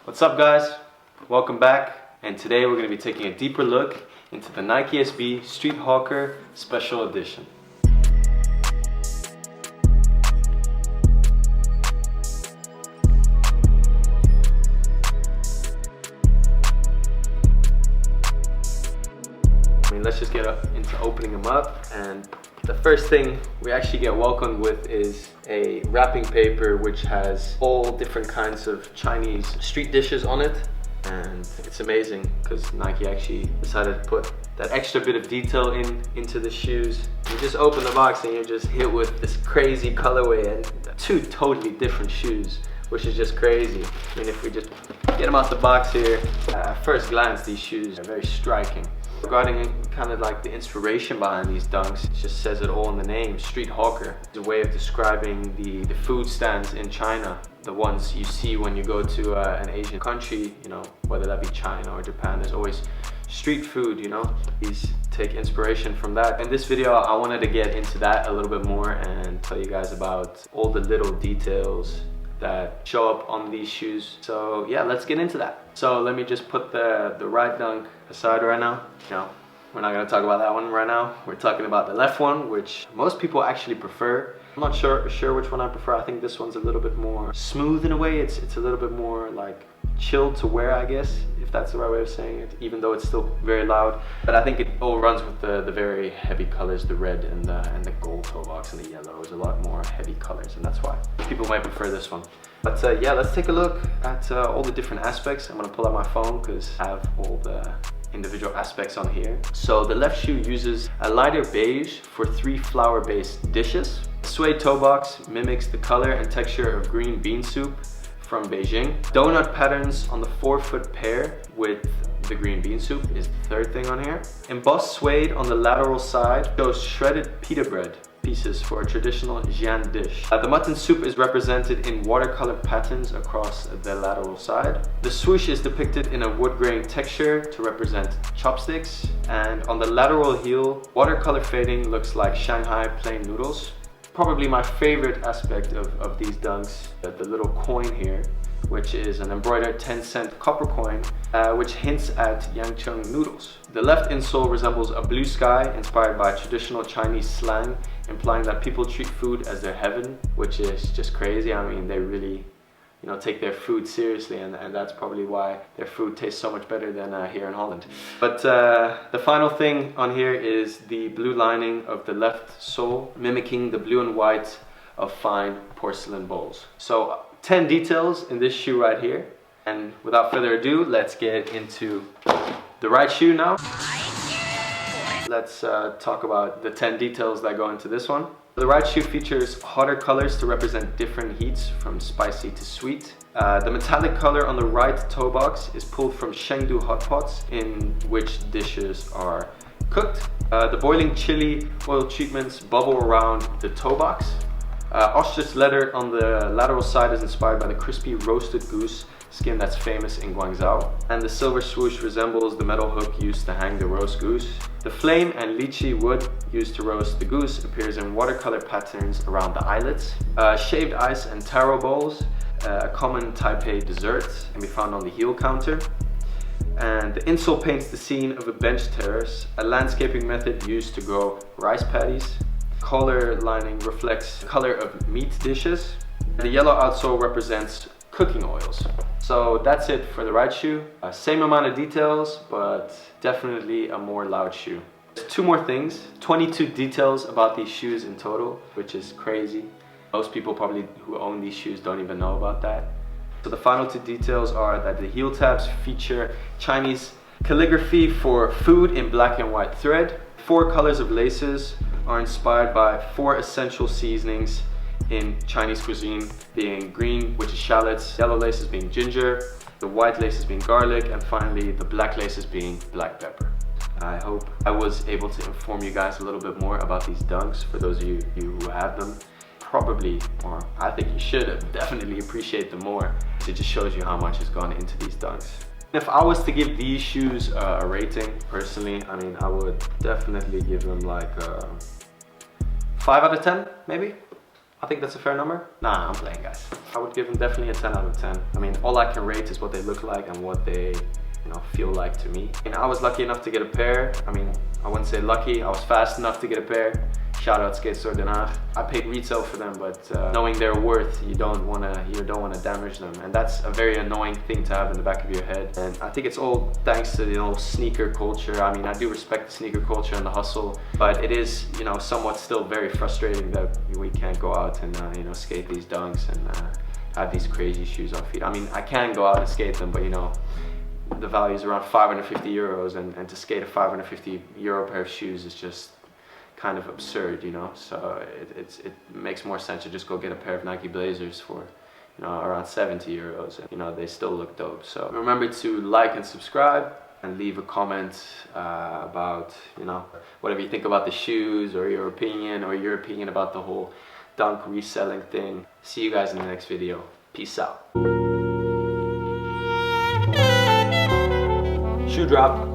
What's up guys? Welcome back, and today we're going to be taking a deeper look into the Nike SB Street Hawker Special Edition. Let's just get into opening them up, and the first thing we actually get welcomed with is a wrapping paper which has all different kinds of Chinese street dishes on it. And it's amazing because Nike actually decided to put that extra bit of detail into the shoes. You just open the box and you're just hit with this crazy colorway and two totally different shoes, which is just crazy. I mean, if we just get them out the box here, at first glance these shoes are very striking. Regarding kind of like the inspiration behind these dunks, it just says it all in the name, Street Hawker. It's a way of describing the food stands in China. The ones you see when you go to an Asian country, you know, whether that be China or Japan, there's always street food, you know. These take inspiration from that. In this video, I wanted to get into that a little bit more and tell you guys about all the little details that show up on these shoes. So yeah, let's get into that. So let me just put the right dunk aside right now. No, we're not gonna talk about that one right now. We're talking about the left one, which most people actually prefer. I'm not sure which one I prefer. I think this one's a little bit more smooth in a way. It's a little bit more like chilled to wear, I guess, if that's the right way of saying it, even though it's still very loud. But I think it all runs with the very heavy colors, the red and the gold toe box and the yellow is a lot more heavy colors, and that's why people might prefer this one. But yeah, let's take a look at all the different aspects. I'm gonna pull out my phone because I have all the individual aspects on here. So the left shoe uses a lighter beige for 3 flour-based dishes. The suede toe box mimics the color and texture of green bean soup from Beijing. Donut patterns on the forefoot pair with the green bean soup is the third thing on here. Embossed suede on the lateral side shows shredded pita bread pieces for a traditional Jian dish. The mutton soup is represented in watercolor patterns across the lateral side. The swoosh is depicted in a wood grain texture to represent chopsticks, and on the lateral heel, watercolor fading looks like Shanghai plain noodles. Probably my favorite aspect of these dunks, the little coin here, which is an embroidered 10-cent copper coin, which hints at Yangcheng noodles. The left insole resembles a blue sky inspired by traditional Chinese slang, implying that people treat food as their heaven, which is just crazy. I mean, they really, you know, take their food seriously, and that's probably why their food tastes so much better than here in Holland. But the final thing on here is the blue lining of the left sole, mimicking the blue and white of fine porcelain bowls. So 10 details in this shoe right here, and without further ado, let's get into the right shoe now. Let's talk about the 10 details that go into this one. The right shoe features hotter colors to represent different heats from spicy to sweet. The metallic color on the right toe box is pulled from Chengdu hot pots in which dishes are cooked. The boiling chili oil treatments bubble around the toe box. Ostrich leather on the lateral side is inspired by the crispy roasted goose skin that's famous in Guangzhou. And the silver swoosh resembles the metal hook used to hang the roast goose. The flame and lychee wood used to roast the goose appears in watercolor patterns around the eyelets. Shaved ice and taro bowls, a common Taipei dessert, can be found on the heel counter. And the insole paints the scene of a bench terrace, a landscaping method used to grow rice paddies. Collar lining reflects the color of meat dishes. The yellow outsole represents cooking oils. So that's it for the right shoe. Same amount of details, but definitely a more loud shoe. There's 2 more things, 22 details about these shoes in total, which is crazy. Most people probably who own these shoes don't even know about that. So the final 2 details are that the heel tabs feature Chinese calligraphy for food in black and white thread. 4 colors of laces are inspired by 4 essential seasonings in Chinese cuisine, being green, which is shallots, yellow laces being ginger, the white laces being garlic, and finally the black laces being black pepper. I hope I was able to inform you guys a little bit more about these dunks for those of you who have them. Probably, or I think you should definitely appreciate them more. It just shows you how much has gone into these dunks. If I was to give these shoes a rating, personally, I mean, I would definitely give them like a 5 out of 10, maybe? I think that's a fair number. Nah, I'm playing, guys. I would give them definitely a 10 out of 10. I mean, all I can rate is what they look like and what they, you know, feel like to me. And I was lucky enough to get a pair. I mean, I wouldn't say lucky, I was fast enough to get a pair. Shout out Skate Store Den Haag. I paid retail for them, but knowing their worth, you don't wanna damage them, and that's a very annoying thing to have in the back of your head. And I think it's all thanks to, you know, sneaker culture. I mean, I do respect the sneaker culture and the hustle, but it is, you know, somewhat still very frustrating that we can't go out and you know, skate these dunks and have these crazy shoes on feet. I mean, I can go out and skate them, but you know, the value is around 550 euros, and to skate a 550 euro pair of shoes is just kind of absurd, you know. So it makes more sense to just go get a pair of Nike Blazers for, you know, around 70 euros, and you know, they still look dope. So remember to like and subscribe and leave a comment about, you know, whatever you think about the shoes, or your opinion about the whole dunk reselling thing. See you guys in the next video. Peace out. Shoe drop.